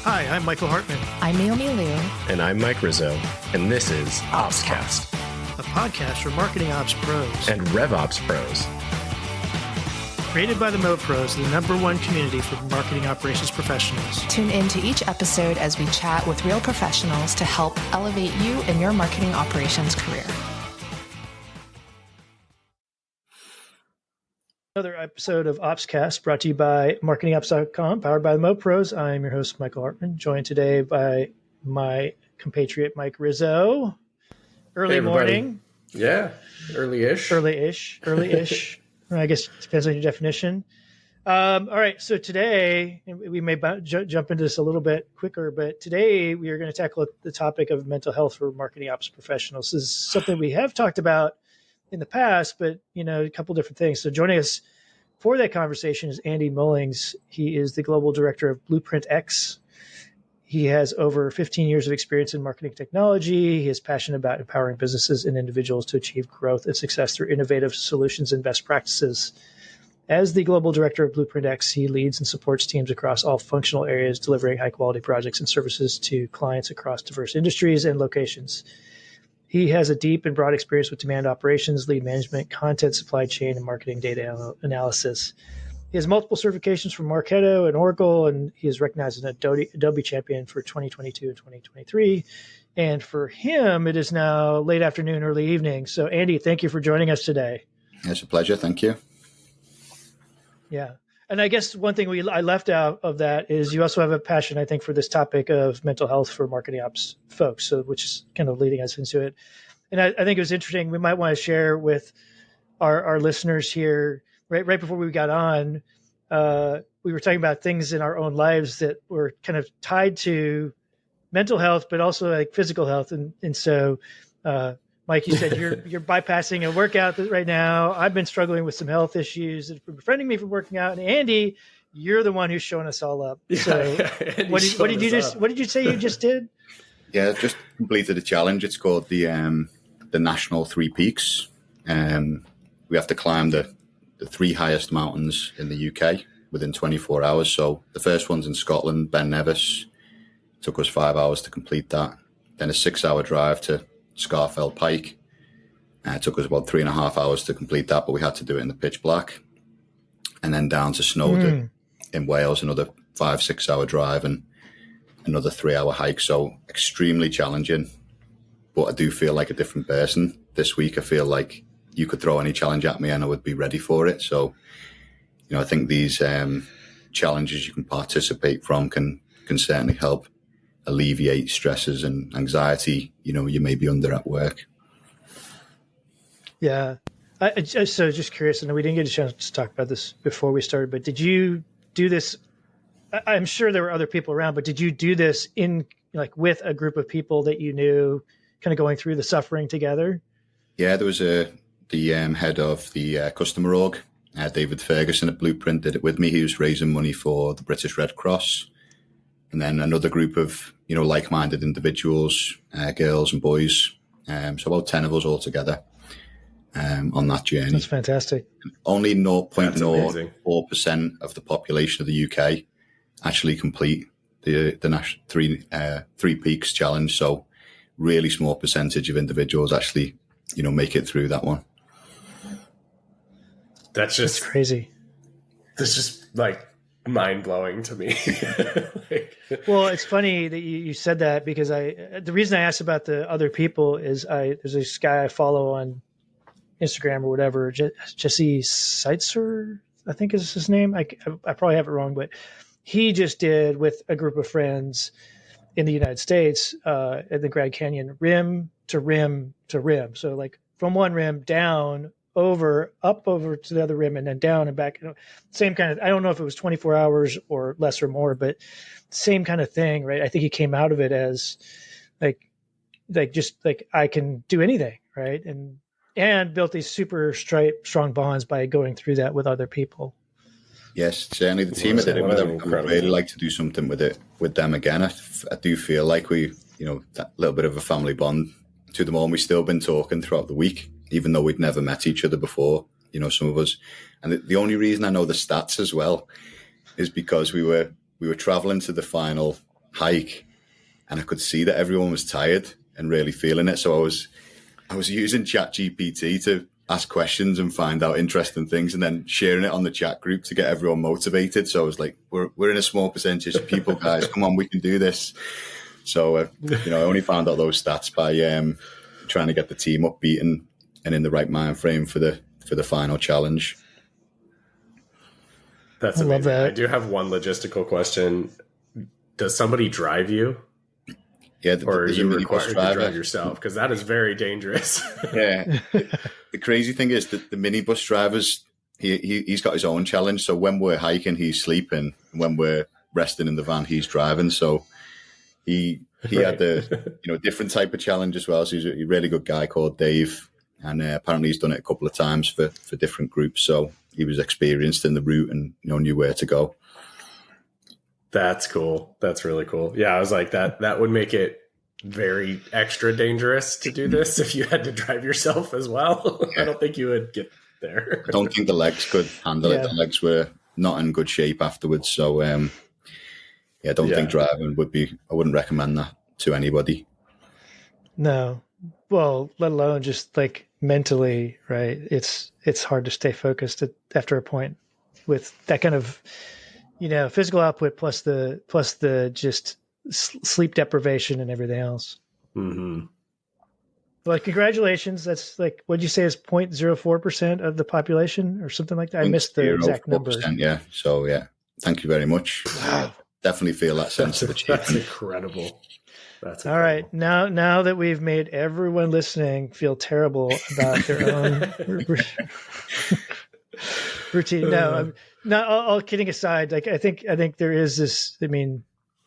Hi, I'm Michael Hartman. I'm Naomi Liu. And I'm Mike Rizzo. And this is OpsCast, a podcast for marketing ops pros and RevOps pros. Created by the Mo Pros, the #1 community for marketing operations professionals. Tune in to each episode as we chat with real professionals to help elevate you in your marketing operations career. Another episode of OpsCast brought to you by marketingops.com, powered by the Mo Pros. I'm your host, Michael Hartman, joined today by my compatriot, Mike Rizzo. Early morning. Yeah, early-ish. Early-ish. I guess it depends on your definition. All right, so today, we may jump into this a little bit quicker, but today we are going to tackle the topic of mental health for marketing ops professionals. This is something we have talked about in the past, but a couple different things. So joining us for that conversation is Andy Mullings. He is the global director of Bluprintx. He has over 15 years of experience in marketing technology. He is passionate about empowering businesses and individuals to achieve growth and success through innovative solutions and best practices. As the global director of Bluprintx, he leads and supports teams across all functional areas, delivering high-quality projects and services to clients across diverse industries and locations. He has a deep and broad experience with demand operations, lead management, content, supply chain, and marketing data analysis. He has multiple certifications from Marketo and Oracle, and he is recognized as an Adobe champion for 2022 and 2023. And for him, it is now late afternoon, early evening. So, Andy, thank you for joining us today. It's a pleasure. Thank you. Yeah. And I guess one thing I left out of that is you also have a passion, I think, for this topic of mental health for marketing ops folks, so which is kind of leading us into it. And I think it was interesting. We might want to share with our listeners here, right before we got on, we were talking about things in our own lives that were kind of tied to mental health, but also like physical health. And so, Mike, you said you're bypassing a workout right now. I've been struggling with some health issues that have been preventing me from working out. And Andy, you're the one who's showing us all up. So what did you say you just did? Yeah, just completed a challenge. It's called the National 3 Peaks. We have to climb the 3 highest mountains in the UK within 24 hours. So the first one's in Scotland, Ben Nevis. It took us 5 hours to complete that. Then a 6-hour drive to Scafell Pike. It took us about 3.5 hours to complete that, but we had to do it in the pitch black. And then down to Snowdon in Wales, another 5-6 hour drive and another 3-hour hike. So extremely challenging, but I do feel like a different person this week. I feel like you could throw any challenge at me and I would be ready for it. So, I think these challenges you can participate from can certainly help alleviate stresses and anxiety, you may be under at work. Yeah. So just curious, and we didn't get a chance to talk about this before we started, but did you do this? I'm sure there were other people around, but did you do this with a group of people that you knew kind of going through the suffering together? Yeah, there was the head of the customer org, David Ferguson at Bluprint, did it with me. He was raising money for the British Red Cross. And then another group of, like-minded individuals, girls and boys. So about 10 of us all together on that journey. That's fantastic. Only 0.04% of the population of the UK actually complete the National 3 Peaks challenge. So really small percentage of individuals actually, make it through that one. That's crazy. That's just mind-blowing to me. Well, it's funny that you said that because the reason I asked about the other people is there's this guy I follow on Instagram or whatever, Jesse Seitzer, I think is his name. I probably have it wrong, but he just did with a group of friends in the United States at the Grand Canyon, rim to rim to rim. So from one rim down, up over to the other rim and then down and back. Same kind of, I don't know if it was 24 hours or less or more, but same kind of thing, right? I think he came out of it as I can do anything, right? And built these super strong bonds by going through that with other people. Yes, certainly the team that did it with them, I would really like to do something with them again. I do feel like we, that little bit of a family bond to them all. And we've still been talking throughout the week, even though we'd never met each other before, some of us. And the only reason I know the stats as well is because we were traveling to the final hike, and I could see that everyone was tired and really feeling it. So I was using ChatGPT to ask questions and find out interesting things, and then sharing it on the chat group to get everyone motivated. So I was like, we're in a small percentage of people, guys. Come on, we can do this. So, I only found out those stats by trying to get the team upbeat and in the right mind frame for the final challenge. That's amazing. I love that. I do have one logistical question. Does somebody drive you? Yeah, or are you required to drive yourself? Because that is very dangerous. Yeah. The crazy thing is that the minibus drivers, he's got his own challenge. So when we're hiking, he's sleeping. And when we're resting in the van, he's driving. So he had the different type of challenge as well. So he's a really good guy called Dave. And apparently he's done it a couple of times for different groups. So he was experienced in the route and knew where to go. That's cool. That's really cool. Yeah, I was like, that would make it very extra dangerous to do this if you had to drive yourself as well. I don't think you would get there. I don't think the legs could handle it. The legs were not in good shape afterwards. So, I don't think driving I wouldn't recommend that to anybody. No. Well, let alone just like mentally, right? It's hard to stay focused after a point with that kind of physical output plus the just sleep deprivation and everything else. Mm-hmm. Well, congratulations. That's like, what'd you say is 0.04% of the population or something like that? I missed the exact number. Yeah. So thank you very much. Wow. Definitely feel that sense of achievement. That's incredible. That's all right. Now that we've made everyone listening feel terrible about their own routine. No, all kidding aside, like I think there is this. I mean,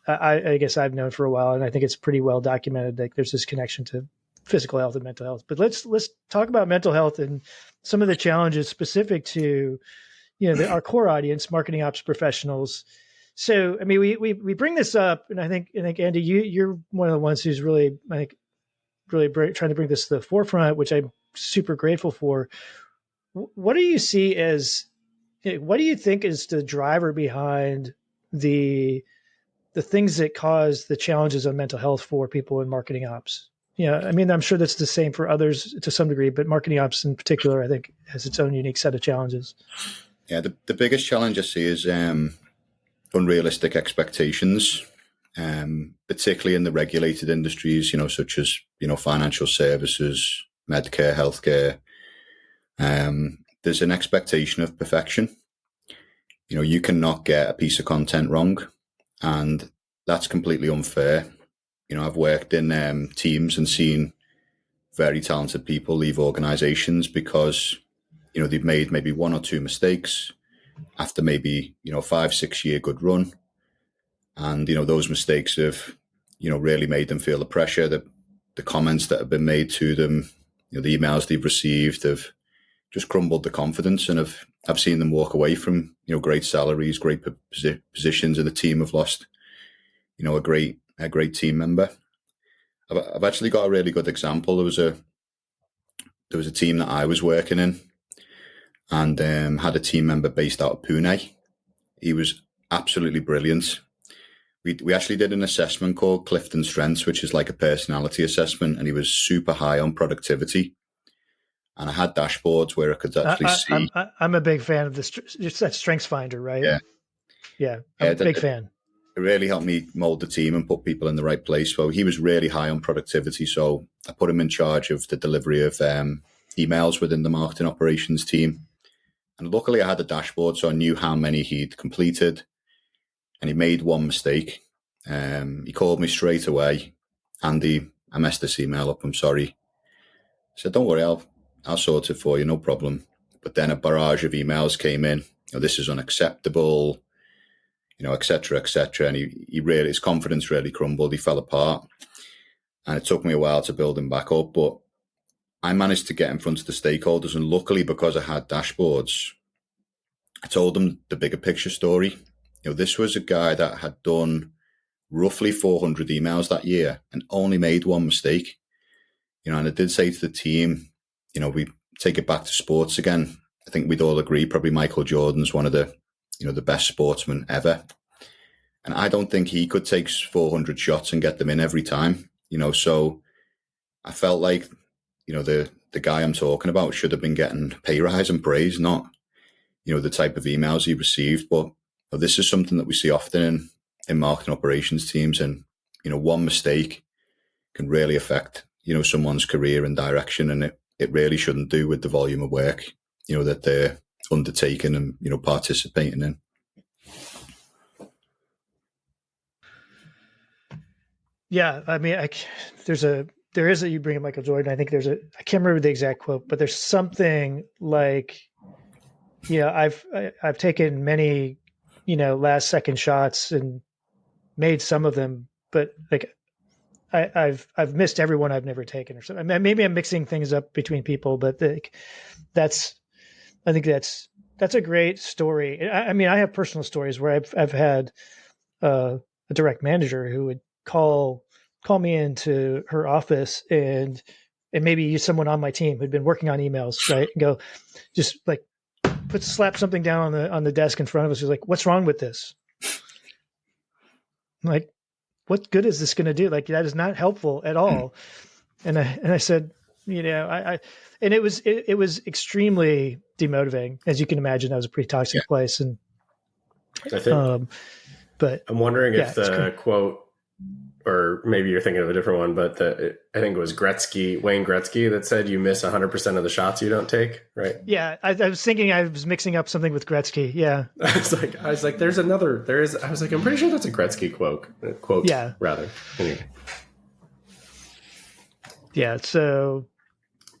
I guess I've known for a while, and I think it's pretty well documented. Like there's this connection to physical health and mental health. But let's talk about mental health and some of the challenges specific to our core audience, marketing ops professionals. So I mean, we bring this up, and I think Andy, you're one of the ones who's really trying to bring this to the forefront, which I'm super grateful for. What do you see as what do you think is the driver behind the things that cause the challenges of mental health for people in marketing ops? I mean, I'm sure that's the same for others to some degree, but marketing ops in particular, I think, has its own unique set of challenges. Yeah, the biggest challenge I see is unrealistic expectations, particularly in the regulated industries, such as, financial services, Medicare, healthcare. There's an expectation of perfection. You cannot get a piece of content wrong, and that's completely unfair. I've worked in teams and seen very talented people leave organizations because, they've made maybe one or two mistakes after maybe, 5-6 year good run. And, those mistakes have, really made them feel the pressure, that the comments that have been made to them, the emails they've received have just crumbled the confidence, and I've seen them walk away from, great salaries, great positions, and the team have lost, a great team member. I've actually got a really good example. There was a team that I was working in, and had a team member based out of Pune. He was absolutely brilliant. We actually did an assessment called Clifton Strengths, which is like a personality assessment, and he was super high on productivity. And I had dashboards where I could actually see. I'm a big fan of this. It's that Strengths Finder, right? Yeah. I'm a big fan. It really helped me mold the team and put people in the right place. So he was really high on productivity. So I put him in charge of the delivery of emails within the marketing operations team. And luckily I had a dashboard, so I knew how many he'd completed. And he made one mistake. He called me straight away. Andy, I messed this email up. I'm sorry. I said, don't worry, I'll sort it for you, no problem. But then a barrage of emails came in. This is unacceptable, et cetera, et cetera. And his confidence really crumbled. He fell apart. And it took me a while to build him back up. But I managed to get in front of the stakeholders. And luckily, because I had dashboards, I told them the bigger picture story. This was a guy that had done roughly 400 emails that year and only made one mistake. And I did say to the team, we take it back to sports again. I think we'd all agree probably Michael Jordan's one of the, the best sportsmen ever. And I don't think he could take 400 shots and get them in every time, so I felt like, the guy I'm talking about should have been getting pay rise and praise, not, the type of emails he received. But this is something that we see often in marketing operations teams. And, one mistake can really affect, someone's career and direction. And it really shouldn't do with the volume of work, that they're undertaking and, participating in. Yeah. I mean, you bring up Michael Jordan. I think I can't remember the exact quote, but there's something like, I've taken many, last second shots and made some of them, but like I've missed everyone I've never taken or something. I mean, maybe I'm mixing things up between people, but I think that's a great story. I mean, I have personal stories where I've had a direct manager who would call me into her office and maybe someone on my team who'd been working on emails, right? And go, just like slap something down on the desk in front of us. He's like, "What's wrong with this?" I'm like, what good is this going to do? Like, that is not helpful at all. And I said, and it was extremely demotivating, as you can imagine. That was a pretty toxic place. And I think, but I'm wondering if the quote, or maybe you're thinking of a different one, but I think it was Wayne Gretzky that said you miss 100% of the shots you don't take, right? Yeah. I was thinking I was mixing up something with Gretzky. Yeah. I was like, I was like, I'm pretty sure that's a Gretzky quote. Yeah. Rather. Anyway. Yeah. So,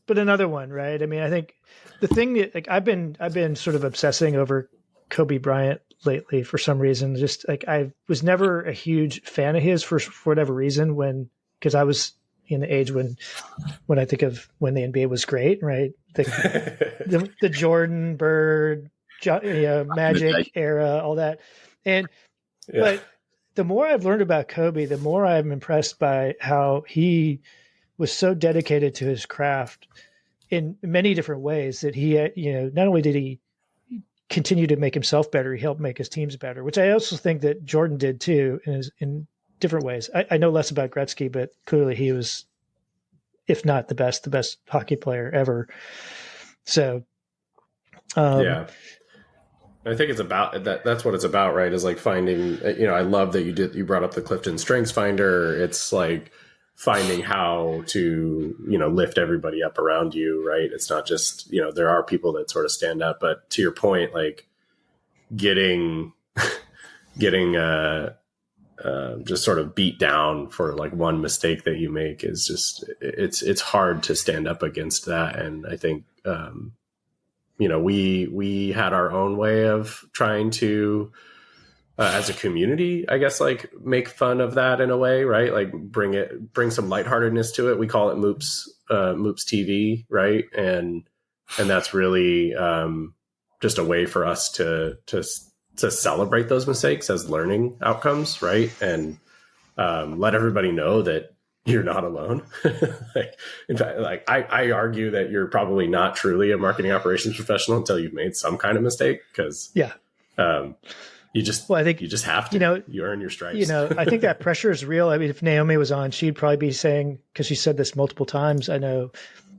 but another one, right? I mean, I think the thing that, like, I've been sort of obsessing over Kobe Bryant lately for some reason. Just like, I was never a huge fan of his for whatever reason, because I was in the age when I think of when the NBA was great, right? The Jordan, Bird, Magic era, all that. But the more I've learned about Kobe, the more I'm impressed by how he was so dedicated to his craft in many different ways that he, not only did he continue to make himself better, he helped make his teams better, which I also think that Jordan did too in different ways. I know less about Gretzky, but clearly he was, if not the best hockey player ever. So, I think it's about that. That's what it's about, right? Is like finding, I love that you brought up the Clifton Strengths Finder. It's like finding how to, lift everybody up around you, right? It's not just, there are people that sort of stand out, but to your point, like getting just sort of beat down for like one mistake that you make is just, it's hard to stand up against that. And I think, we had our own way of trying to, as a community, I guess, like make fun of that in a way, right? Like bring some lightheartedness to it. We call it Moops TV, right? And that's really just a way for us to celebrate those mistakes as learning outcomes, right? And let everybody know that you're not alone. In fact, like I argue that you're probably not truly a marketing operations professional until you've made some kind of mistake, because you just have to. You earn your stripes. I think that pressure is real. I mean, if Naomi was on, she'd probably be saying, because she said this multiple times, I know,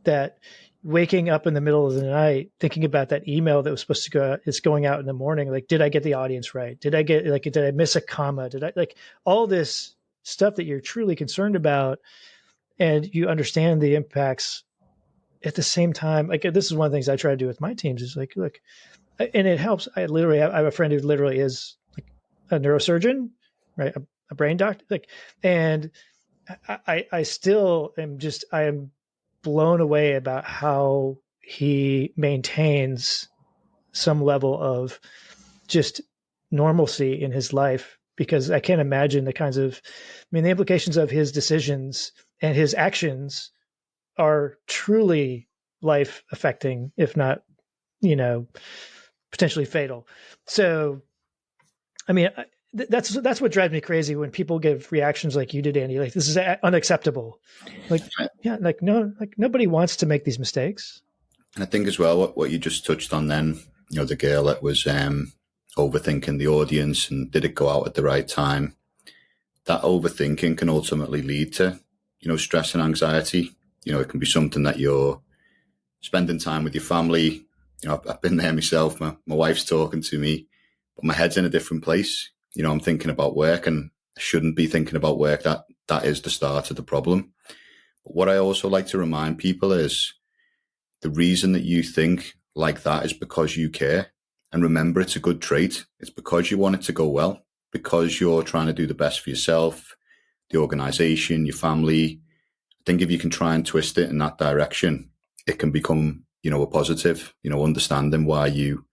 that waking up in the middle of the night thinking about that email that was supposed to go, it's going out in the morning. Like, did I get the audience right? Did I miss a comma? Did I, like, all this stuff that you're truly concerned about, and you understand the impacts at the same time. Like, this is one of the things I try to do with my teams is like, look, and it helps. I have a friend who literally is like a neurosurgeon, right? A brain doctor. Like, and I still I am blown away about how he maintains some level of just normalcy in his life, because I can't imagine the implications of his decisions and his actions are truly life affecting, if not, potentially fatal. So, I mean, that's what drives me crazy when people give reactions like you did, Andy. Like, this is unacceptable. Like, nobody wants to make these mistakes. And I think as well, what you just touched on then, the girl that was overthinking the audience and did it go out at the right time? That overthinking can ultimately lead to, stress and anxiety. It can be something that you're spending time with your family. I've been there myself. My wife's talking to me, but my head's in a different place. I'm thinking about work, and I shouldn't be thinking about work. That is the start of the problem. But what I also like to remind people is the reason that you think like that is because you care. And remember, it's a good trait. It's because you want it to go well, because you're trying to do the best for yourself, the organization, your family. I think if you can try and twist it in that direction, it can become, a positive, understanding why you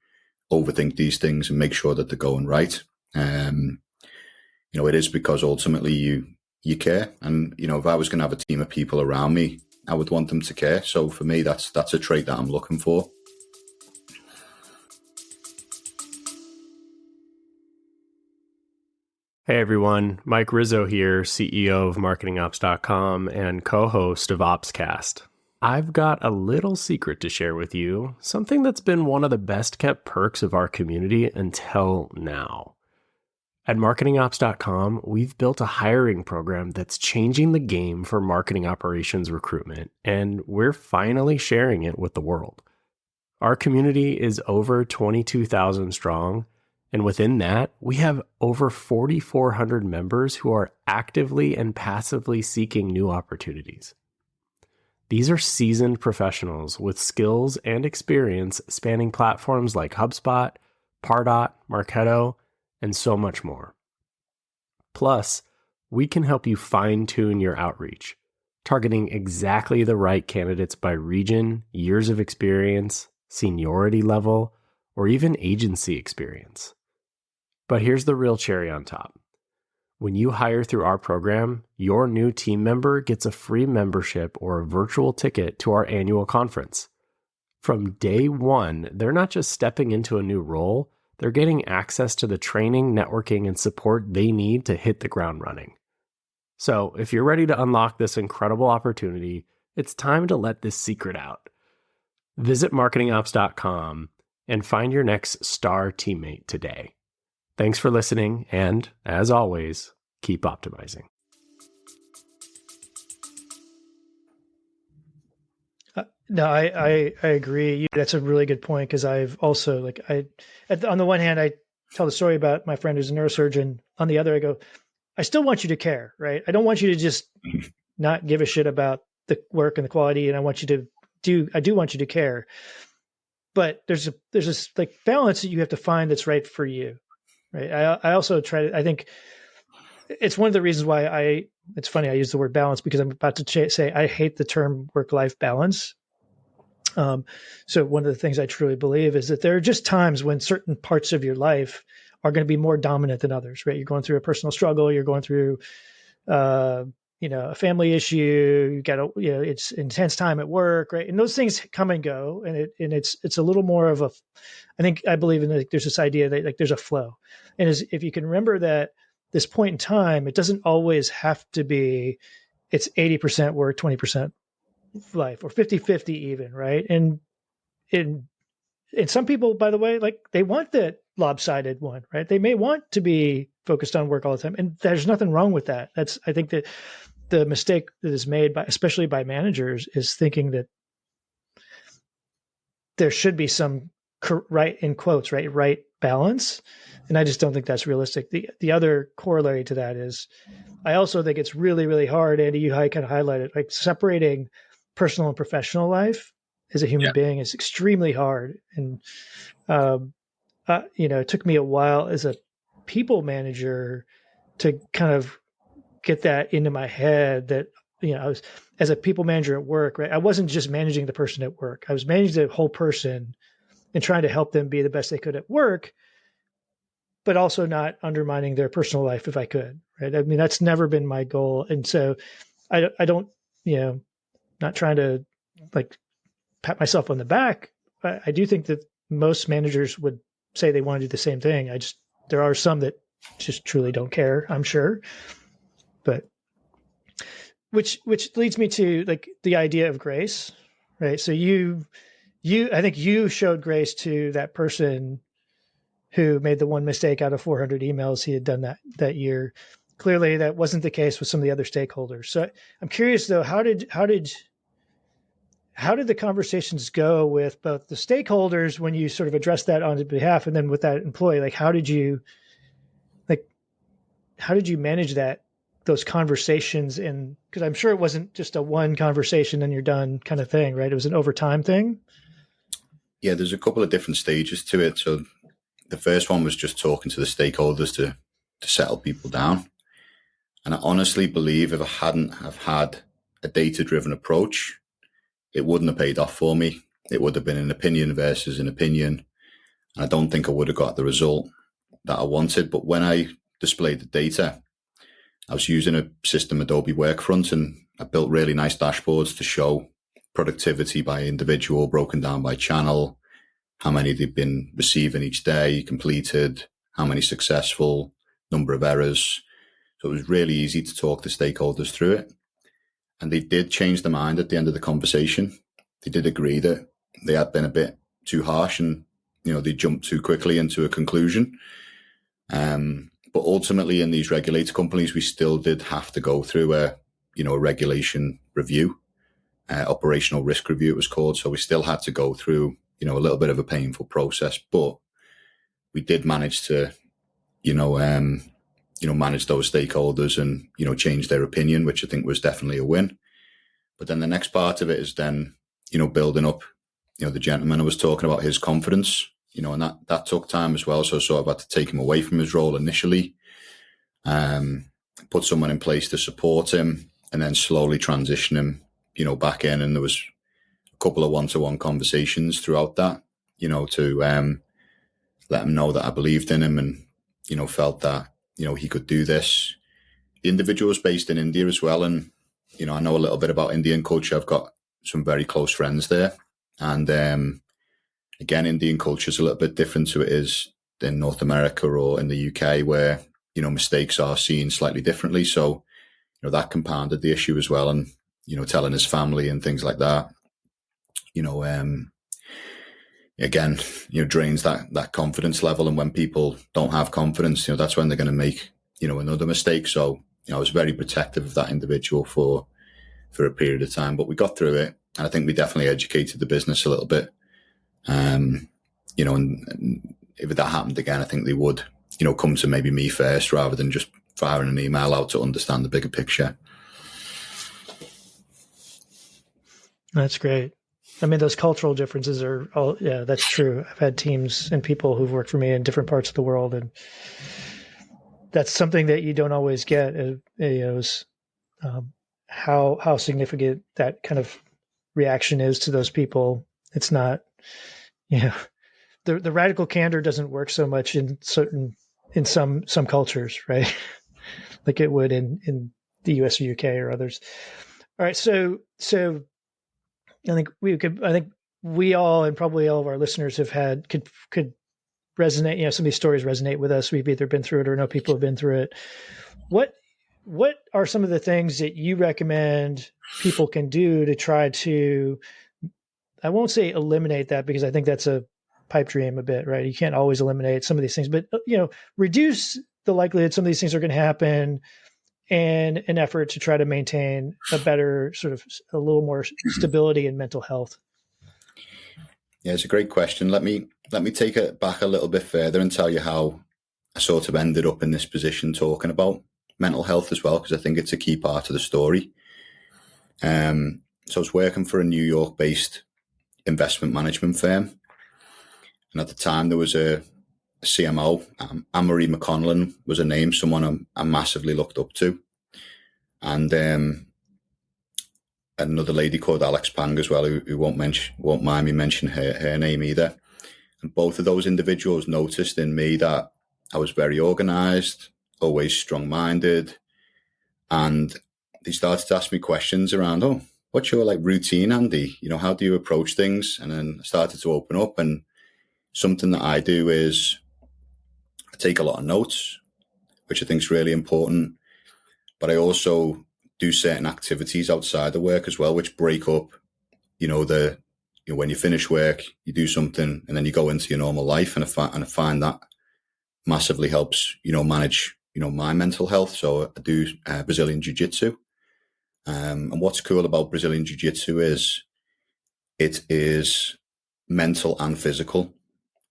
overthink these things and make sure that they're going right. It is because ultimately you care. And, if I was going to have a team of people around me, I would want them to care. So for me, that's a trait that I'm looking for. Hey everyone, Mike Rizzo here, CEO of marketingops.com and co-host of OpsCast. I've got a little secret to share with you, something that's been one of the best kept perks of our community until now. At marketingops.com, we've built a hiring program that's changing the game for marketing operations recruitment, and we're finally sharing it with the world. Our community is over 22,000 strong, and within that, we have over 4,400 members who are actively and passively seeking new opportunities. These are seasoned professionals with skills and experience spanning platforms like HubSpot, Pardot, Marketo, and so much more. Plus, we can help you fine-tune your outreach, targeting exactly the right candidates by region, years of experience, seniority level, or even agency experience. But here's the real cherry on top. When you hire through our program, your new team member gets a free membership or a virtual ticket to our annual conference. From day one, they're not just stepping into a new role, they're getting access to the training, networking, and support they need to hit the ground running. So if you're ready to unlock this incredible opportunity, it's time to let this secret out. Visit marketingops.com and find your next star teammate today. Thanks for listening, and as always, keep optimizing. No, I agree. That's a really good point, because I've also on the one hand, I tell the story about my friend who's a neurosurgeon. On the other, I go, I still want you to care, right? I don't want you to just not give a shit about the work and the quality, and I do want you to care. But there's this balance that you have to find that's right for you, right? I also I think it's one of the reasons why it's funny I use the word balance, because I'm about to say I hate the term work-life balance. So one of the things I truly believe is that there are just times when certain parts of your life are going to be more dominant than others, right? You're going through a personal struggle, you're going through, a family issue, you got it's intense time at work, right? And those things come and go, and it's a little more of I believe in there's this idea that there's a flow. And if you can remember that this point in time, it doesn't always have to be, it's 80% work, 20% life, or 50-50 even, right? And some people, by the way, they want that lopsided one, right? They may want to be focused on work all the time, and there's nothing wrong with that. I think that the mistake that is made especially by managers, is thinking that there should be some right, in quotes, right balance. And I just don't think that's realistic. The other corollary to that is, I also think it's really, really hard, Andy, you kind of highlighted, separating personal and professional life as a human being is extremely hard. And, it took me a while as a people manager to kind of get that into my head, that, I was, as a people manager at work, right? I wasn't just managing the person at work. I was managing the whole person and trying to help them be the best they could at work, but also not undermining their personal life if I could, right? I mean, that's never been my goal. And so I don't, not trying to pat myself on the back. I do think that most managers would say they want to do the same thing. There are some that just truly don't care, I'm sure. But which leads me to the idea of grace, right? So I think you showed grace to that person who made the one mistake out of 400 emails he had done that year. Clearly, that wasn't the case with some of the other stakeholders. So I'm curious, though, how did the conversations go with both the stakeholders when you sort of addressed that on his behalf, and then with that employee? Like, how did you manage those conversations? And because I'm sure it wasn't just a one conversation and you're done kind of thing, right? It was an overtime thing. Yeah, there's a couple of different stages to it. So the first one was just talking to the stakeholders to settle people down. And I honestly believe if I hadn't have had a data-driven approach, it wouldn't have paid off for me. It would have been an opinion versus an opinion. And I don't think I would have got the result that I wanted. But when I displayed the data, I was using a system, Adobe Workfront, and I built really nice dashboards to show productivity by individual, broken down by channel, how many they've been receiving each day, completed, how many successful, number of errors. So it was really easy to talk to stakeholders through it. And they did change their mind at the end of the conversation. They did agree that they had been a bit too harsh and, they jumped too quickly into a conclusion. But ultimately in these regulated companies, we still did have to go through a regulation review, operational risk review it was called. So we still had to go through, a little bit of a painful process, but we did manage to, manage those stakeholders and, change their opinion, which I think was definitely a win. But then the next part of it is then, building up, the gentleman I was talking about, his confidence, and that took time as well. So I sort of had to take him away from his role initially, put someone in place to support him, and then slowly transition him, back in. And there was a couple of one-to-one conversations throughout that, to let him know that I believed in him and, felt that, he could do this. The individual is based in India as well. And, I know a little bit about Indian culture. I've got some very close friends there. And again, Indian culture is a little bit different to it is in North America or in the UK where, mistakes are seen slightly differently. So, that compounded the issue as well. And, telling his family and things like that, again, drains that confidence level. And when people don't have confidence, that's when they're going to make, another mistake. So, I was very protective of that individual for a period of time, but we got through it. And I think we definitely educated the business a little bit. And if that happened again, I think they would, come to maybe me first rather than just firing an email out to understand the bigger picture. That's great. I mean, those cultural differences are all, yeah, that's true. I've had teams and people who've worked for me in different parts of the world, and that's something that you don't always get. How significant that kind of reaction is to those people. It's not, the radical candor doesn't work so much in some cultures, right? Like it would in the US or UK or others. All right. So I think we all, and probably all of our listeners could resonate. Some of these stories resonate with us. We've either been through it or know people have been through it. What are some of the things that you recommend people can do to try to, I won't say eliminate that because I think that's a pipe dream a bit, right? You can't always eliminate some of these things, but, reduce the likelihood some of these things are going to happen in an effort to try to maintain a better sort of a little more stability in mental health? Yeah, it's a great question. Let me take it back a little bit further and tell you how I sort of ended up in this position talking about mental health as well, because I think it's a key part of the story. So I was working for a New York-based investment management firm. And at the time, there was a CMO, Anne-Marie McConnellan was her name, someone I massively looked up to. And another lady called Alex Pang as well, who won't mind me mentioning her name either. And both of those individuals noticed in me that I was very organized, always strong-minded. And they started to ask me questions around, what's your routine, Andy? How do you approach things? And then I started to open up, and something that I do is I take a lot of notes, which I think is really important. But I also do certain activities outside of work as well, which break up, when you finish work, you do something and then you go into your normal life. And I find that massively helps, manage, my mental health. So I do Brazilian Jiu-Jitsu. And what's cool about Brazilian Jiu-Jitsu is it is mental and physical.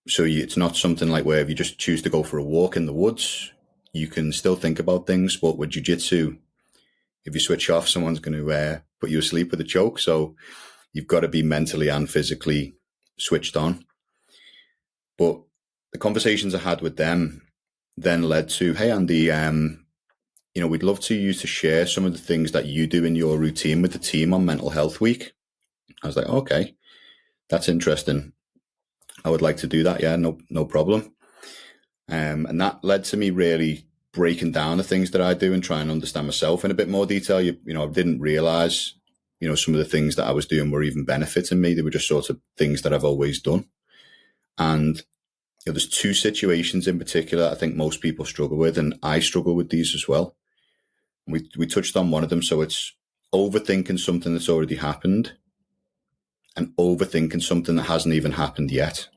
So it's not something like where if you just choose to go for a walk in the woods, you can still think about things. But with Jiu-Jitsu, if you switch off, someone's going to put you asleep with a choke. So you've got to be mentally and physically switched on. But the conversations I had with them then led to, hey, Andy, we'd love to you to share some of the things that you do in your routine with the team on Mental Health Week. I was like, okay, that's interesting. I would like to do that. Yeah, no problem. And that led to me really breaking down the things that I do and trying to understand myself in a bit more detail. I didn't realize, some of the things that I was doing were even benefiting me. They were just sort of things that I've always done. And there's two situations in particular I think most people struggle with, and I struggle with these as well. We touched on one of them. So it's overthinking something that's already happened and overthinking something that hasn't even happened yet.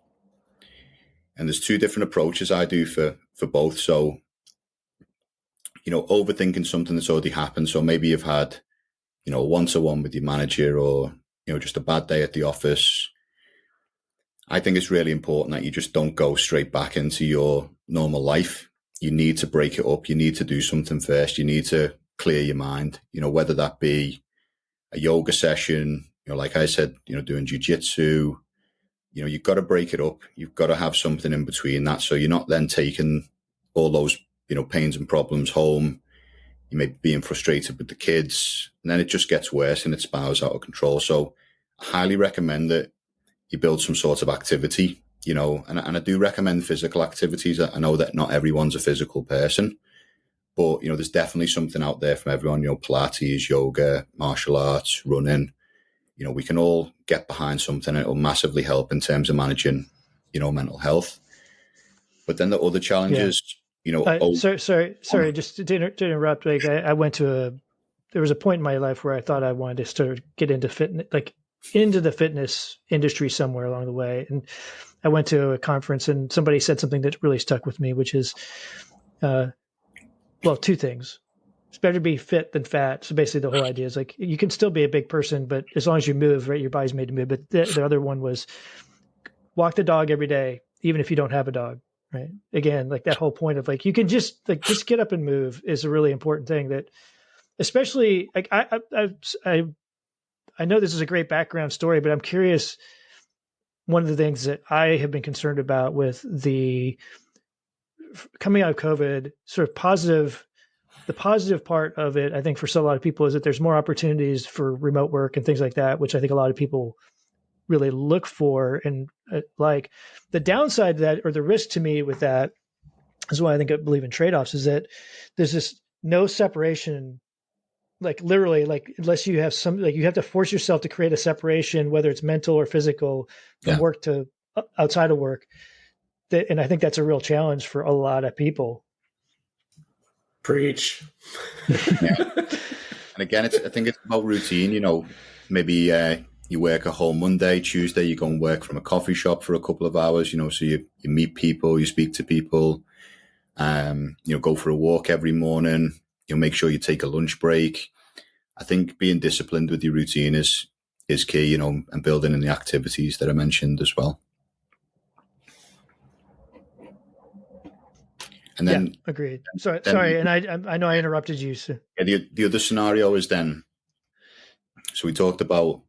And there's two different approaches I do for both. So, overthinking something that's already happened. So maybe you've had, a one-to-one with your manager or, just a bad day at the office. I think it's really important that you just don't go straight back into your normal life. You need to break it up. You need to do something first. You need to clear your mind, whether that be a yoga session, like I said, doing jiu-jitsu. You've got to break it up. You've got to have something in between that. So you're not then taking all those, pains and problems home. You may be being frustrated with the kids, and then it just gets worse and it spirals out of control. So I highly recommend that you build some sort of activity, and I do recommend physical activities. I know that not everyone's a physical person, but, there's definitely something out there for everyone, Pilates, yoga, martial arts, running. We can all get behind something. It will massively help in terms of managing, mental health. But then the other challenges, sorry, just to interrupt. Like I went to there was a point in my life where I thought I wanted to start get into fitness, like into the fitness industry somewhere along the way. And I went to a conference and somebody said something that really stuck with me, which is, two things. It's better to be fit than fat. So basically the whole idea is like, you can still be a big person, but as long as you move, right, your body's made to move. But the other one was walk the dog every day, even if you don't have a dog, right? Again, like that whole point of like, you can just get up and move is a really important thing that, especially like I know this is a great background story, but I'm curious. One of the things that I have been concerned about with the coming out of COVID, sort of the positive part of it, I think for a lot of people is that there's more opportunities for remote work and things like that, which I think a lot of people really look for. And like the downside to that, or the risk to me with that, is why I think I believe in trade-offs, is that there's this no separation, like literally, like unless you have some, like you have to force yourself to create a separation, whether it's mental or physical, from work to outside of work. And I think that's a real challenge for a lot of people. Preach. Yeah. And again, I think it's about routine. Maybe you work a whole Monday, Tuesday, you go and work from a coffee shop for a couple of hours, so you meet people, you speak to people, go for a walk every morning, make sure you take a lunch break. I think being disciplined with your routine is key, and building in the activities that I mentioned as well. And then, agreed. Sorry, and I know I interrupted you. So. Yeah, the other scenario is then, so we talked about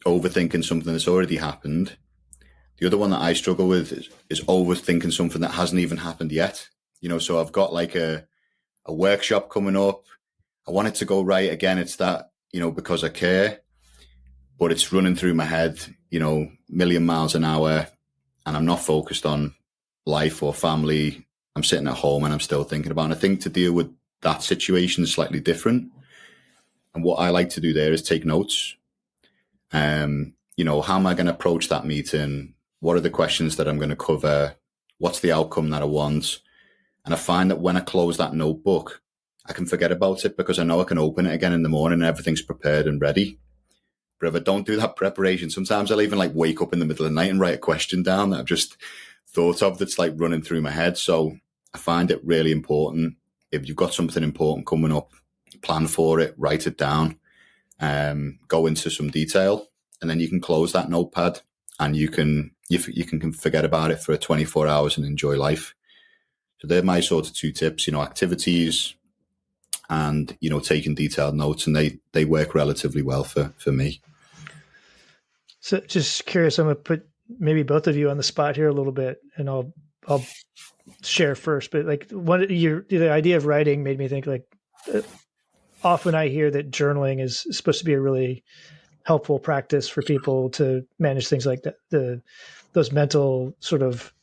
overthinking something that's already happened. The other one that I struggle with is overthinking something that hasn't even happened yet. So I've got like a workshop coming up. I want it to go right. Again, it's that, because I care, but it's running through my head, million miles an hour, and I'm not focused on life or family. I'm sitting at home and I'm still thinking about it. And I think to deal with that situation is slightly different. And what I like to do there is take notes. How am I going to approach that meeting? What are the questions that I'm going to cover? What's the outcome that I want? And I find that when I close that notebook, I can forget about it because I know I can open it again in the morning and everything's prepared and ready. But if I don't do that preparation, sometimes I'll even like wake up in the middle of the night and write a question down that I've just thought of that's like running through my head. So I find it really important. If you've got something important coming up, plan for it, write it down, go into some detail, and then you can close that notepad and you can forget about it for 24 hours and enjoy life. So they're my sort of two tips, activities and, taking detailed notes, and they work relatively well for me. So just curious, I'm going to put maybe both of you on the spot here a little bit, and I'll share first. But like the idea of writing made me think like often I hear that journaling is supposed to be a really helpful practice for people to manage things like that, those mental sort of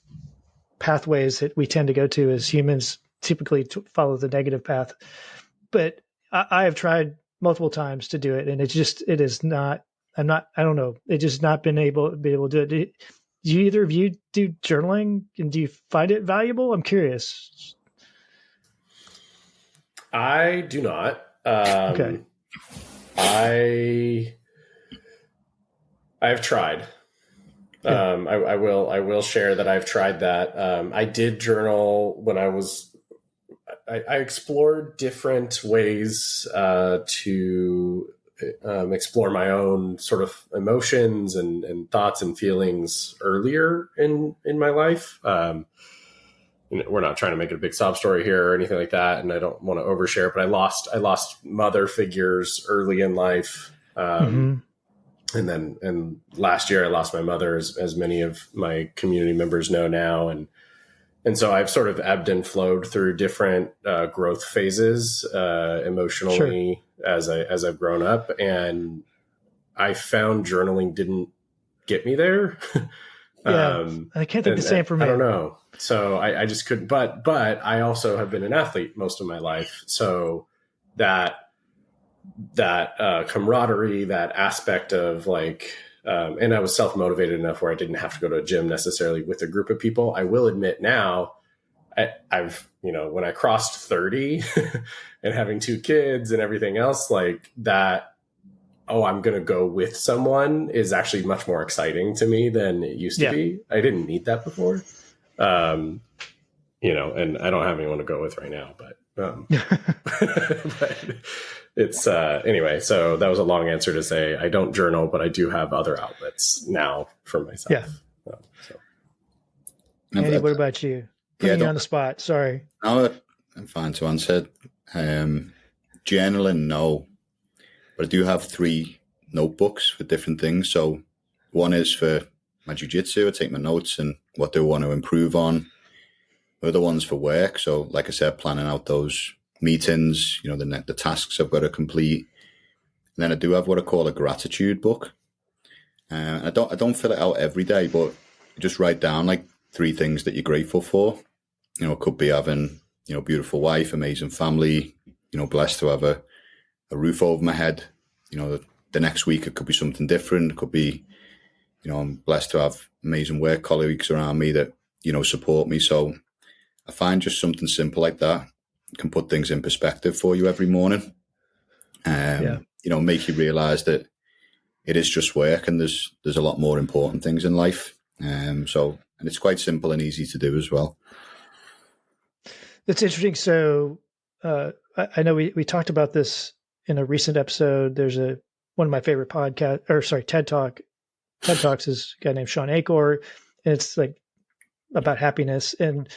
pathways that we tend to go to as humans, typically to follow the negative path. But I have tried multiple times to do it, and it is not. I don't know. It's just not been able to do it. Do either of you do journaling, and do you find it valuable? I'm curious. I do not. Okay. I've tried. Yeah. I will share that I've tried that. I did journal when I explored different ways to explore my own sort of emotions and thoughts and feelings earlier in my life. We're not trying to make it a big sob story here or anything like that, and I don't want to overshare, but I lost mother figures early in life. And last year I lost my mother, as many of my community members know now. And so I've sort of ebbed and flowed through different growth phases emotionally. Sure. as I've grown up, and I found journaling didn't get me there. Yeah, I can't think the same for me. I don't know. So I just couldn't, but I also have been an athlete most of my life. So that camaraderie, that aspect of like, and I was self-motivated enough where I didn't have to go to a gym necessarily with a group of people. I will admit now, I've, when I crossed 30 and having 2 kids and everything else like that, I'm going to go with someone is actually much more exciting to me than it used to be. I didn't need that before. And I don't have anyone to go with right now, but, but it's, anyway, so that was a long answer to say I don't journal, but I do have other outlets now for myself. Yeah. Andy, what about you? Putting you on the spot. Sorry. No, I'm fine to answer. Journaling, no. But I do have 3 notebooks for different things. So one is for my jiu-jitsu. I take my notes and what do I want to improve on. The other one's for work. So like I said, planning out those meetings, the tasks I've got to complete. And then I do have what I call a gratitude book. I don't fill it out every day, but just write down like 3 things that you're grateful for. It could be having, beautiful wife, amazing family, blessed to have a roof over my head. The next week it could be something different. It could be, I'm blessed to have amazing work colleagues around me that, support me. So I find just something simple like that can put things in perspective for you every morning. Make you realize that it is just work and there's a lot more important things in life. And it's quite simple and easy to do as well. That's interesting. So I know we talked about this in a recent episode. There's one of my favorite TED Talks is a guy named Sean Acor, and it's like about happiness. And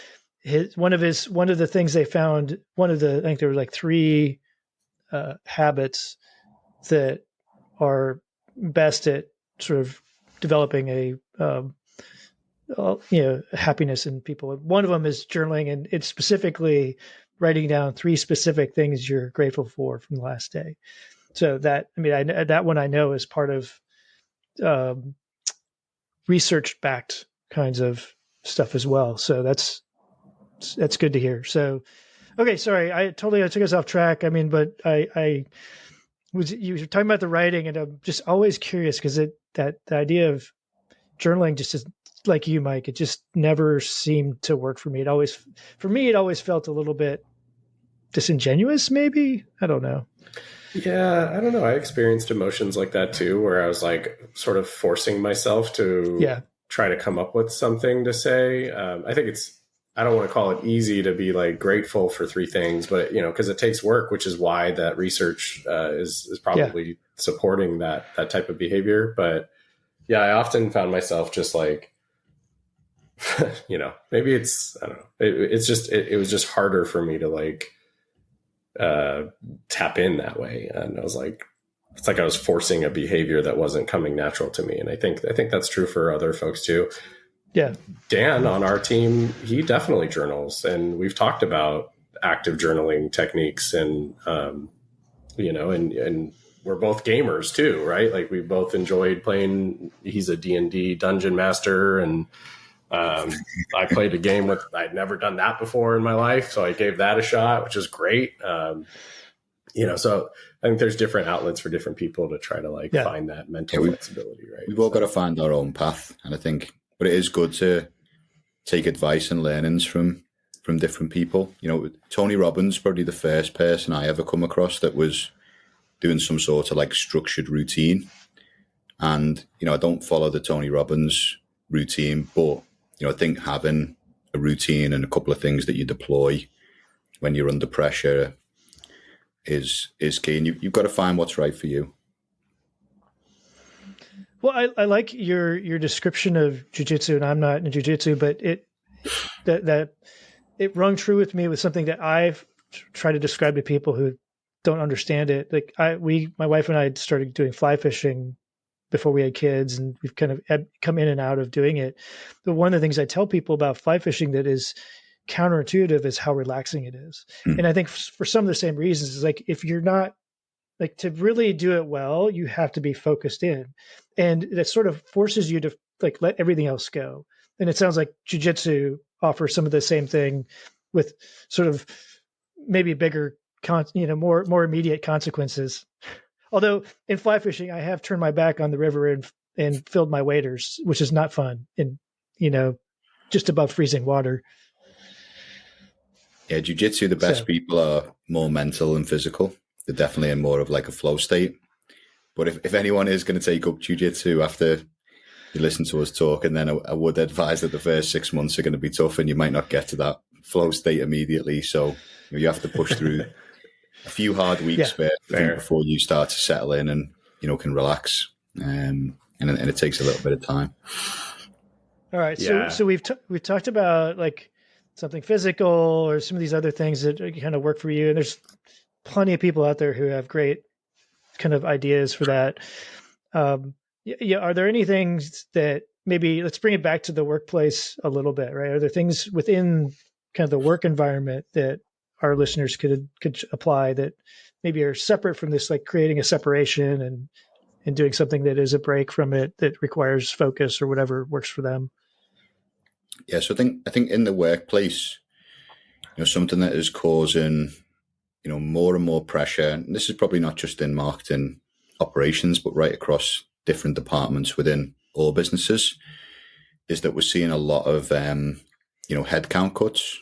one of the things they found, I think there were like 3 habits that are best at sort of developing a happiness in people. One of them is journaling, and it's specifically writing down 3 specific things you're grateful for from the last day. So that one I know is part of research-backed kinds of stuff as well. So that's good to hear. So, okay, sorry, I took us off track. I mean, but you were talking about the writing, and I'm just always curious because the idea of journaling just is like you, Mike. It just never seemed to work for me. It always felt a little bit disingenuous, maybe. I don't know. Yeah, I don't know. I experienced emotions like that too, where I was like sort of forcing myself to try to come up with something to say. I think I don't want to call it easy to be like grateful for three things, but because it takes work, which is why that research is probably supporting that type of behavior. But yeah, I often found myself just like, maybe it's, I don't know. It was just harder for me to like tap in that way. And I was like, it's like I was forcing a behavior that wasn't coming natural to me. And I think that's true for other folks too. Yeah. Dan on our team, he definitely journals, and we've talked about active journaling techniques, and and we're both gamers too, right? Like we both enjoyed playing. He's a D&D dungeon master, and I played a game I'd never done that before in my life, so I gave that a shot, which is great. So I think there's different outlets for different people to try to find that mental flexibility, right? We've all got to find our own path, and I think. But it is good to take advice and learnings from different people. Tony Robbins, probably the first person I ever come across that was doing some sort of like structured routine. And, I don't follow the Tony Robbins routine, but, I think having a routine and a couple of things that you deploy when you're under pressure is key. And you've got to find what's right for you. Well, I like your description of jiu-jitsu, and I'm not in jiu-jitsu, but it rung true with me with something that I've tried to describe to people who don't understand it. Like my wife and I started doing fly fishing before we had kids, and we've kind of come in and out of doing it. But one of the things I tell people about fly fishing that is counterintuitive is how relaxing it is. And I think for some of the same reasons, is like if you're not like to really do it well, you have to be focused in, and that sort of forces you to like let everything else go. And it sounds like jiu-jitsu offers some of the same thing with sort of maybe bigger, more immediate consequences. Although in fly fishing, I have turned my back on the river and filled my waders, which is not fun in, just above freezing water. Yeah, jiu-jitsu, the best people are more mental and physical. They're definitely in more of like a flow state. But if anyone is going to take up jiu-jitsu after you listen to us talk, and then I would advise that the first 6 months are going to be tough, and you might not get to that flow state immediately. So you have to push through a few hard weeks before you start to settle in and can relax. And it takes a little bit of time. All right, so we've talked about like something physical or some of these other things that kind of work for you, and there's plenty of people out there who have great kind of ideas for that. Are there any things that maybe, let's bring it back to the workplace a little bit, right? Are there things within kind of the work environment that our listeners could apply that maybe are separate from this, like creating a separation and doing something that is a break from it that requires focus or whatever works for them? Yeah, so I think in the workplace, something that is causing more and more pressure, and this is probably not just in marketing operations, but right across different departments within all businesses, is that we're seeing a lot of, headcount cuts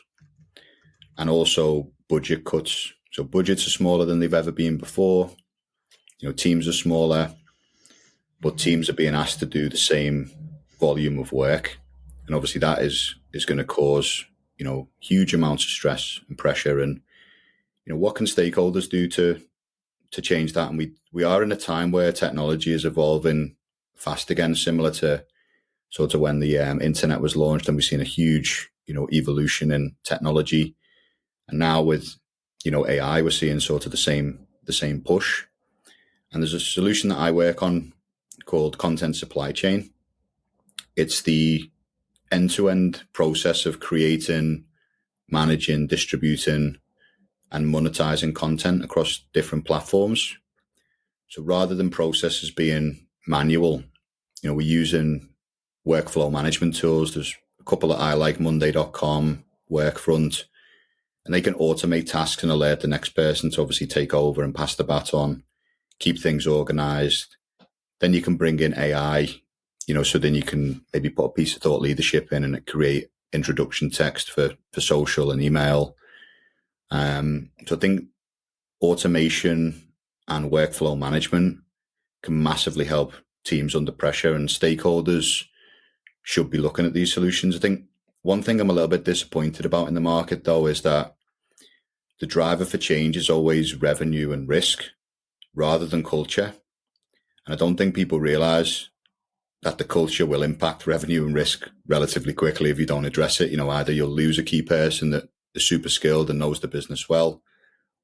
and also budget cuts. So budgets are smaller than they've ever been before. Teams are smaller, but teams are being asked to do the same volume of work. And obviously that is going to cause, huge amounts of stress and pressure. And, what can stakeholders do to change that? And we are in a time where technology is evolving fast again, similar to sort of when the internet was launched, and we've seen a huge, evolution in technology. And now with, AI, we're seeing sort of the same push. And there's a solution that I work on called content supply chain. It's the end-to-end process of creating, managing, distributing, and monetizing content across different platforms. So rather than processes being manual, we're using workflow management tools. There's a couple that I like, Monday.com, Workfront, and they can automate tasks and alert the next person to obviously take over and pass the baton, keep things organized. Then you can bring in AI, so then you can maybe put a piece of thought leadership in and create introduction text for social and email. So I think automation and workflow management can massively help teams under pressure, and stakeholders should be looking at these solutions. I think one thing I'm a little bit disappointed about in the market, though, is that the driver for change is always revenue and risk rather than culture. And I don't think people realize that the culture will impact revenue and risk relatively quickly if you don't address it. Either you'll lose a key person that is super skilled and knows the business well,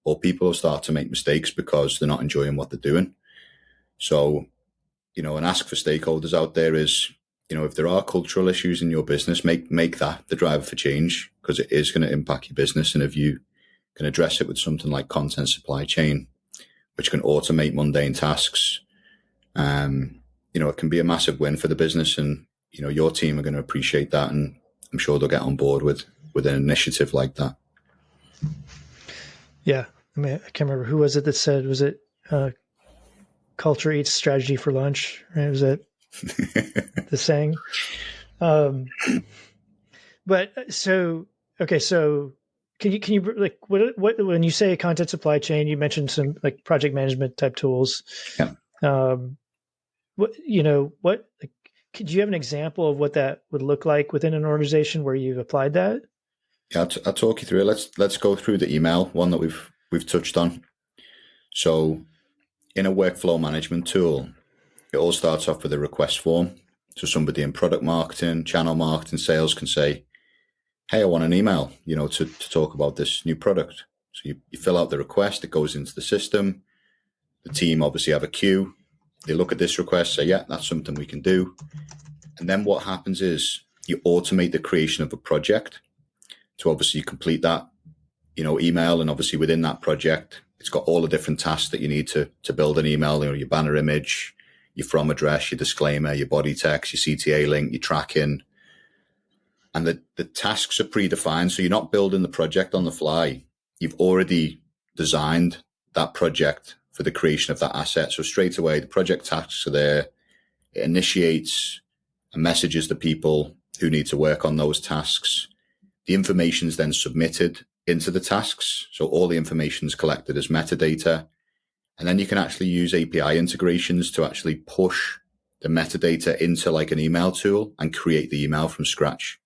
or people will start to make mistakes because they're not enjoying what they're doing. So, an ask for stakeholders out there is, if there are cultural issues in your business, make that the driver for change, because it is going to impact your business. And if you can address it with something like content supply chain, which can automate mundane tasks, it can be a massive win for the business. And, your team are going to appreciate that. And I'm sure they'll get on board with an initiative like that. Yeah. I mean, I can't remember who was it that said, was it culture eats strategy for lunch? Right? Was it the saying? But so, okay. So can you like, what, when you say content supply chain, you mentioned some like project management type tools. Yeah. Could you have an example of what that would look like within an organization where you've applied that? Yeah, I'll talk you through it. Let's go through the email one that we've touched on. So in a workflow management tool, it all starts off with a request form. So somebody in product marketing, channel marketing, sales can say, hey, I want an email, to talk about this new product. So you fill out the request, it goes into the system. The team obviously have a queue. They look at this request, say, yeah, that's something we can do. And then what happens is you automate the creation of a project to obviously complete that, email. And obviously within that project, it's got all the different tasks that you need to build an email, your banner image, your from address, your disclaimer, your body text, your CTA link, your tracking. And the tasks are predefined. So you're not building the project on the fly. You've already designed that project for the creation of that asset. So straight away, the project tasks are there. It initiates and messages the people who need to work on those tasks. The information is then submitted into the tasks. So all the information is collected as metadata. And then you can actually use API integrations to actually push the metadata into like an email tool and create the email from scratch.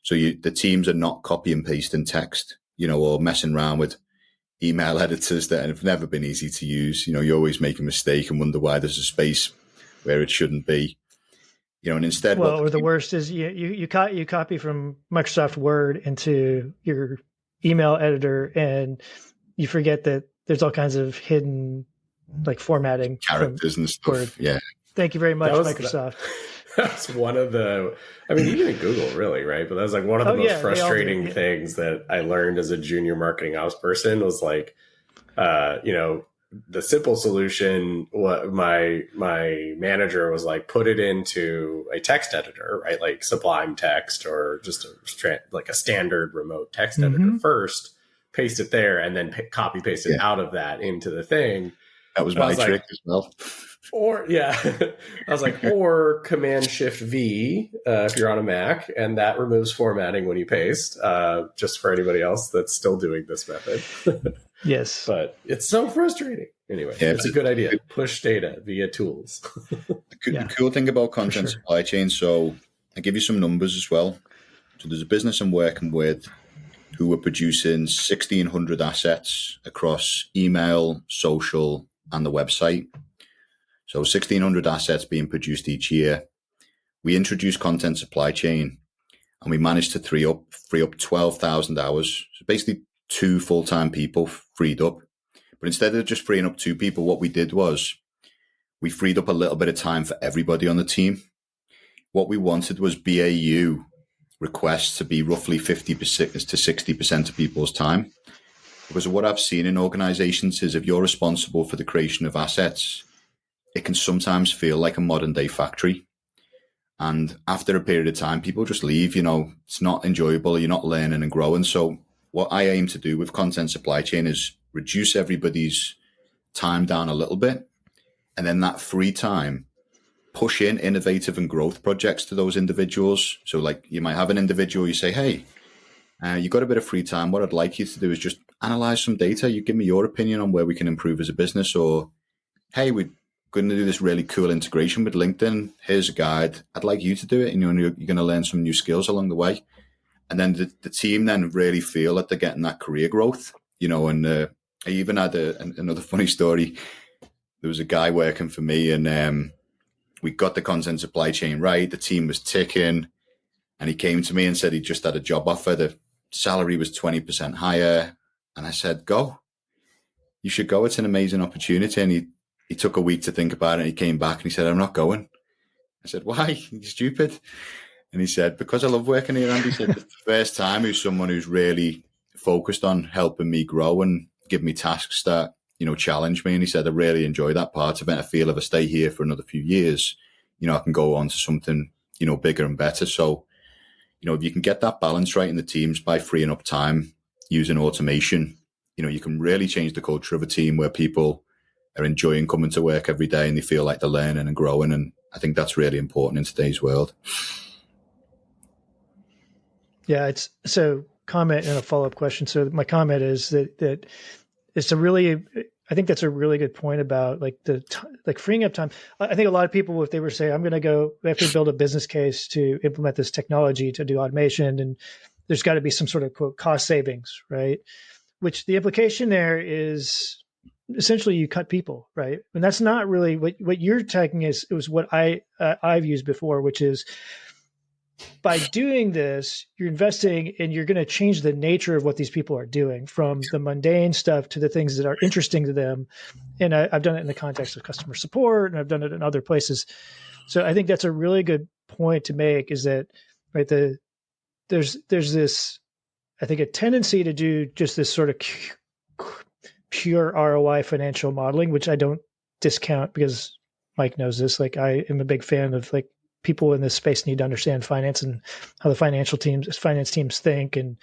So the teams are not copy and pasting text, or messing around with email editors that have never been easy to use. You always make a mistake and wonder why there's a space where it shouldn't be. And instead, or the worst is you copy from Microsoft Word into your email editor, and you forget that there's all kinds of hidden like formatting characters and stuff. Word. Yeah. Thank you very much, Microsoft. That's one of the, even in Google, really, right? But that was like one of the most frustrating things that I learned as a junior marketing ops person was like, the simple solution, what my manager was like, put it into a text editor, right? Like Sublime Text or just a standard remote text editor first, paste it there, and then copy paste it out of that into the thing. That was my trick as well. Or I was like, or Command Shift V if you're on a Mac, and that removes formatting when you paste. Just for anybody else that's still doing this method. Yes, but it's so frustrating. Anyway, it's a good idea. Push data via tools. The cool thing about content supply chain. So I give you some numbers as well. So there's a business I'm working with who are producing 1,600 assets across email, social, and the website. So 1,600 assets being produced each year. We introduced content supply chain and we managed to free up 12,000 hours. So basically 2 full-time people freed up. But instead of just freeing up 2 people, what we did was we freed up a little bit of time for everybody on the team. What we wanted was BAU requests to be roughly 50% to 60% of people's time. Because what I've seen in organizations is if you're responsible for the creation of assets, it can sometimes feel like a modern day factory. And after a period of time, people just leave, it's not enjoyable. You're not learning and growing. So what I aim to do with content supply chain is reduce everybody's time down a little bit. And then that free time, push in innovative and growth projects to those individuals. So like you might have an individual, you say, hey, you got a bit of free time. What I'd like you to do is just analyze some data. You give me your opinion on where we can improve as a business, or, hey, going to do this really cool integration with LinkedIn. Here's a guide. I'd like you to do it. And you're going to learn some new skills along the way. And then the team then really feel that they're getting that career growth, and I even had another funny story. There was a guy working for me, and we got the content supply chain right. The team was ticking, and he came to me and said he just had a job offer. The salary was 20% higher. And I said, go. You should go. It's an amazing opportunity. And he took a week to think about it. And he came back and he said, I'm not going. I said, why? You're stupid. And he said, because I love working here. And he said, the first time who's someone who's really focused on helping me grow and give me tasks that, challenge me. And he said, I really enjoy that part of it. I feel if I stay here for another few years, I can go on to something, bigger and better. So, if you can get that balance right in the teams by freeing up time using automation, you can really change the culture of a team where people are enjoying coming to work every day and they feel like they're learning and growing. And I think that's really important in today's world. Yeah, it's so comment and a follow-up question. So my comment is that it's I think that's a really good point about like freeing up time. I think a lot of people, if they were saying, we have to build a business case to implement this technology to do automation, and there's got to be some sort of quote cost savings, right? Which the implication there is essentially you cut people, right? And that's not really what you're taking is what I've used before, which is by doing this, you're investing and you're going to change the nature of what these people are doing from the mundane stuff to the things that are interesting to them. And I've done it in the context of customer support, and I've done it in other places. So I think that's a really good point to make, is that, right, there's this, I think, a tendency to do just this sort of pure ROI financial modeling, which I don't discount because Mike knows this. Like, I am a big fan of like, people in this space need to understand finance and how the finance teams think and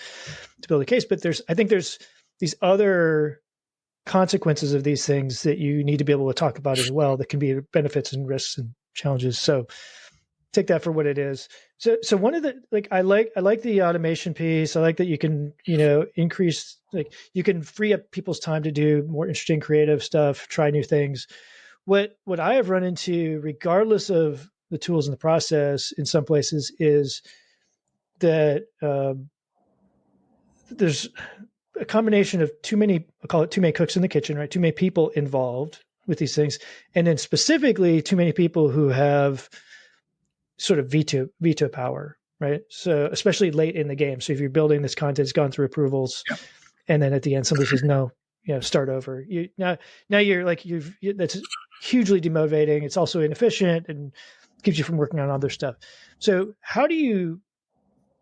to build a case. But I think there's these other consequences of these things that you need to be able to talk about as well, that can be benefits and risks and challenges. So take that for what it is. So one of the, like, I like the automation piece. I like that you can, increase, like, you can free up people's time to do more interesting, creative stuff, try new things. What I have run into, regardless of the tools and the process in some places, is that there's a combination of I'll call it too many cooks in the kitchen, right? Too many people involved with these things. And then specifically too many people who have sort of veto power, right? So especially late in the game. So if you're building this content, it's gone through approvals, yeah, and then at the end, somebody says, no, start over. Now you're like, that's hugely demotivating. It's also inefficient and keeps you from working on other stuff. So how do you,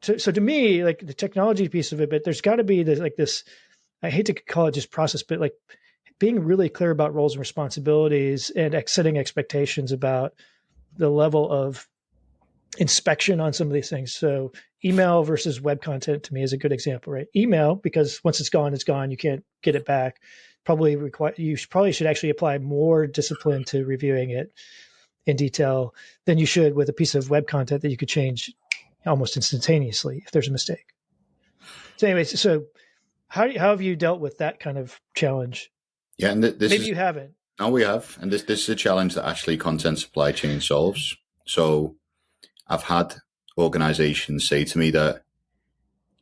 so to me, like the technology piece of it, but there's got to be this, I hate to call it just process, but like being really clear about roles and responsibilities and setting expectations about the level of inspection on some of these things. So email versus web content to me is a good example, right? Email, because once it's gone, it's gone. You can't get it back. You probably should actually apply more discipline to reviewing it in detail than you should with a piece of web content that you could change almost instantaneously if there's a mistake. So anyways, so how have you dealt with that kind of challenge? Yeah, and maybe you haven't. No, we have. And this is a challenge that actually content supply chain solves. So I've had organizations say to me that,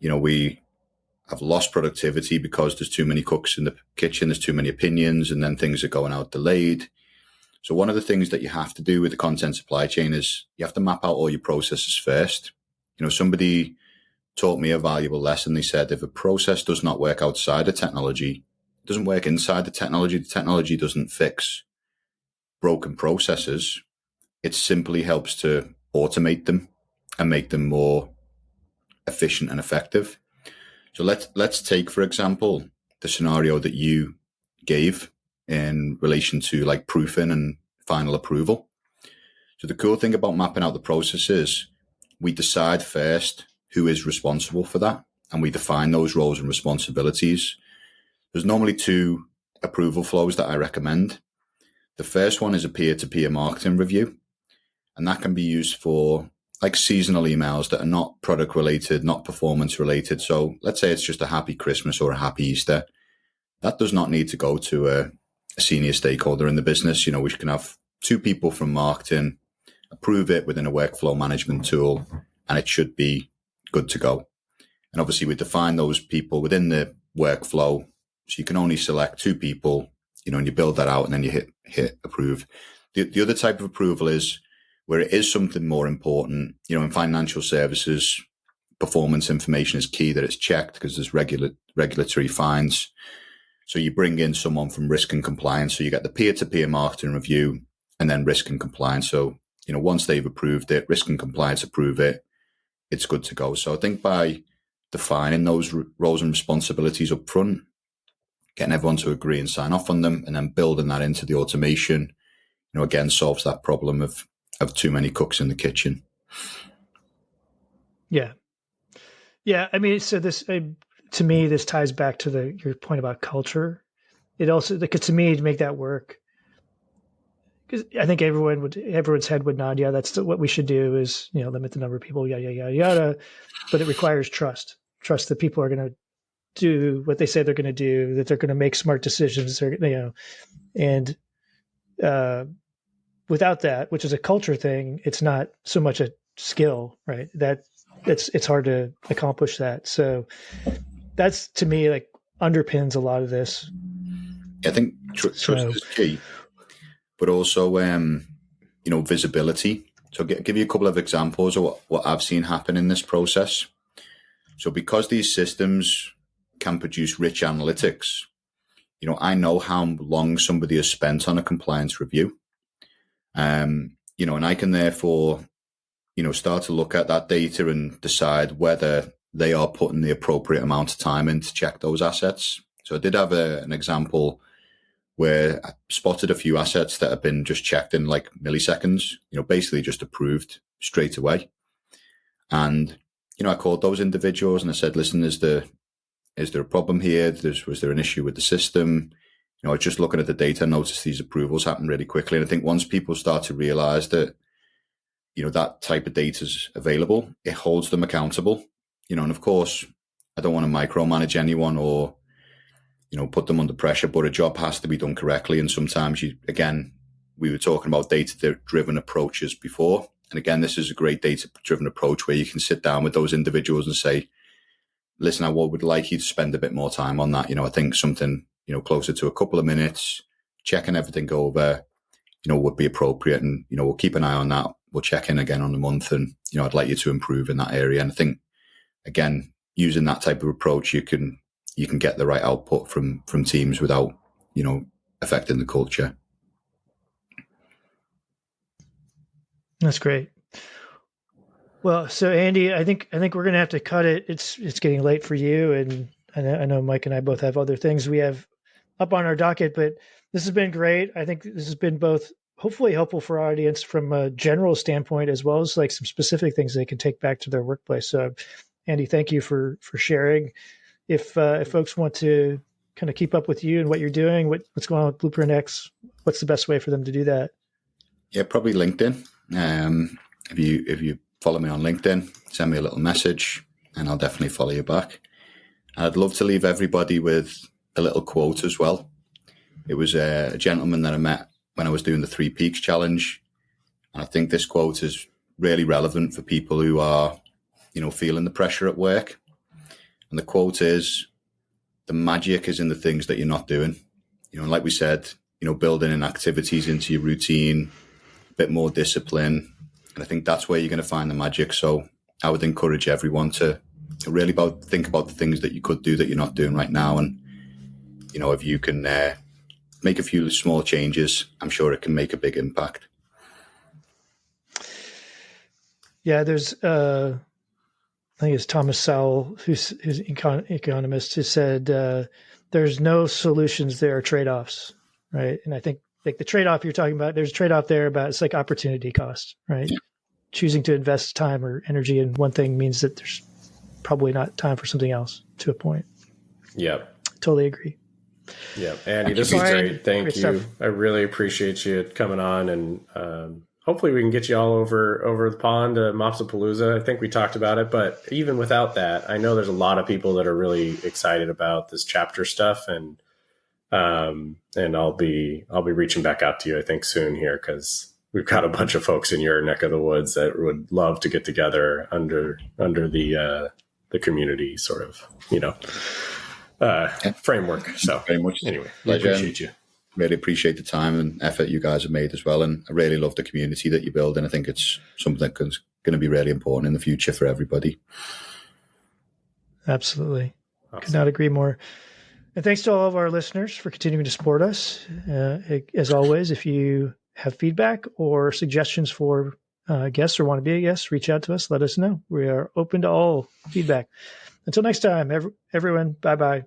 we have lost productivity because there's too many cooks in the kitchen, there's too many opinions, and then things are going out delayed. So one of the things that you have to do with the content supply chain is you have to map out all your processes first. Somebody taught me a valuable lesson. They said, if a process does not work outside the technology, it doesn't work inside the technology doesn't fix broken processes. It simply helps to automate them and make them more efficient and effective. So let's take, for example, the scenario that you gave in relation to like proofing and final approval. So the cool thing about mapping out the process is we decide first who is responsible for that, and we define those roles and responsibilities. There's normally two approval flows that I recommend. The first one is a peer-to-peer marketing review, and that can be used for like seasonal emails that are not product related, not performance related. So let's say it's just a happy Christmas or a happy Easter. That does not need to go to a senior stakeholder in the business. We can have two people from marketing, approve it within a workflow management tool, and it should be good to go. And obviously we define those people within the workflow. So you can only select two people, and you build that out and then you hit approve. The other type of approval is where it is something more important. In financial services, performance information is key, that it's checked because there's regulatory fines. So you bring in someone from risk and compliance. So you get the peer-to-peer marketing review and then risk and compliance. So, once they've approved it, risk and compliance approve it, it's good to go. So I think by defining those roles and responsibilities up front, getting everyone to agree and sign off on them, and then building that into the automation, again, solves that problem of too many cooks in the kitchen. Yeah. Yeah. I mean, so this, to me, this ties back to your point about culture. It also, to me, to make that work, because I think everyone's head would nod. Yeah, that's what we should do is, limit the number of people, yada, yada, yada. But it requires trust that people are going to do what they say they're going to do, that they're going to make smart decisions, and without that, which is a culture thing, it's not so much a skill, right? That it's hard to accomplish that. So that's, to me, like underpins a lot of this. I think trust is key, but also, visibility. So give you a couple of examples of what I've seen happen in this process. So because these systems can produce rich analytics, I know how long somebody has spent on a compliance review. And I can therefore, start to look at that data and decide whether they are putting the appropriate amount of time in to check those assets. So I did have an example where I spotted a few assets that have been just checked in like milliseconds, basically just approved straight away. And, I called those individuals and I said, listen, is there a problem here? Was there an issue with the system? I was just looking at the data, noticed these approvals happen really quickly. And I think once people start to realize that, that type of data is available, it holds them accountable, and of course, I don't want to micromanage anyone or, put them under pressure, but a job has to be done correctly. And sometimes we were talking about data-driven approaches before. And again, this is a great data-driven approach where you can sit down with those individuals and say, listen, I would like you to spend a bit more time on that. I think something, closer to a couple of minutes, checking everything over, would be appropriate. And, we'll keep an eye on that. We'll check in again on the month and, I'd like you to improve in that area. And I think, again, using that type of approach, you can get the right output from teams without, affecting the culture. That's great. Well, so Andy, I think we're going to have to cut it. It's getting late for you, and I know Mike and I both have other things we have up on our docket. But this has been great. I think this has been both hopefully helpful for our audience from a general standpoint, as well as like some specific things they can take back to their workplace. So, Andy, thank you for sharing. If folks want to kind of keep up with you and what you're doing, what's going on with Bluprintx, what's the best way for them to do that? Yeah, probably LinkedIn. If you follow me on LinkedIn, send me a little message and I'll definitely follow you back. I'd love to leave everybody with a little quote as well. It was a gentleman that I met when I was doing the 3 Peaks challenge. And I think this quote is really relevant for people who are, feeling the pressure at work. And the quote is, the magic is in the things that you're not doing. And like we said, building in activities into your routine, a bit more discipline. And I think that's where you're going to find the magic. So I would encourage everyone to really think about the things that you could do that you're not doing right now. And, if you can make a few small changes, I'm sure it can make a big impact. Yeah, there's, I think it's Thomas Sowell, who's an economist, who said there's no solutions, there are trade-offs, right? And I think like the trade-off you're talking about, there's a trade-off there about it's like opportunity cost, right? Yeah. Choosing to invest time or energy in one thing means that there's probably not time for something else to a point. Yep. Totally agree. Yeah. Andy, this is great. Thank you. Stuff. I really appreciate you coming on, and hopefully we can get you all over the pond to Mopsapalooza. I think we talked about it, but even without that, I know there's a lot of people that are really excited about this chapter stuff, and And I'll be reaching back out to you, I think, soon here, because we've got a bunch of folks in your neck of the woods that would love to get together under the community sort of, framework. So very much. Anyway, Pleasure. we appreciate you. Really appreciate the time and effort you guys have made as well. And I really love the community that you build. And I think it's something that's going to be really important in the future for everybody. Absolutely. Awesome. Could not agree more. And thanks to all of our listeners for continuing to support us. As always, if you have feedback or suggestions for guests or want to be a guest, reach out to us. Let us know. We are open to all feedback. Until next time, everyone, bye-bye.